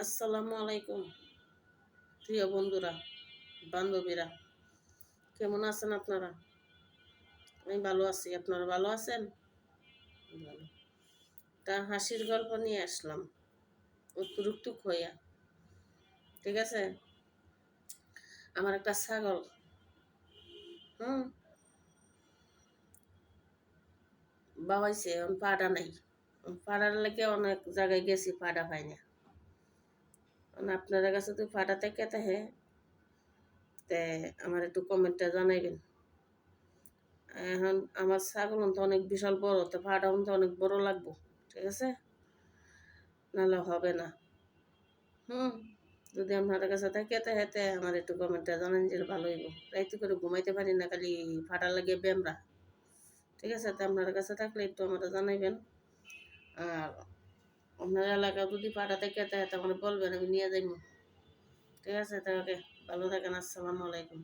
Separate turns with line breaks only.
আসসালামু আলাইকুম প্রিয় বন্ধুরা, বান্ধবীরা, কেমন আছেন আপনারা? আমি ভালো আছি। আপনারা ভালো আছেন? ভালো। তা হাসির গল্প নিয়ে আসলাম, উত্তরুক্তুক হইয়া। ঠিক আছে? আমার একটা ছাগল, হুম, বাবাইছে, এখন পাড়া নাই। পাড়ার লেগে অনেক জায়গায় গেছি, পাড়া পাই না। আপনাদের কাছে তো পাড়া থেকে থাকে, তে আমার একটু কমেন্টে জানাইবেন। এখন আমার ছাগল তো অনেক বিশাল বড়, তো পাড়া তো অনেক বড় লাগবো। ঠিক আছে? নাহলে হবে না। হুম, যদি আপনার কাছে থাকে তাহলে আমার একটু কমেন্টে জানান যে ভালো হইব। রাইতে করে ঘুমাইতে পারি না, খালি ফাটা লাগে ব্যামরা। ঠিক আছে? তো আপনার কাছে থাকলে একটু আমরা জানাইবেন। আর আপনার এলাকা যদি ফাটা থেকে তাহলে আমার বলবেন, আমি নিয়ে যাইব। ঠিক আছে? তাহলে ভালো থাকেন। আসসালামু আলাইকুম।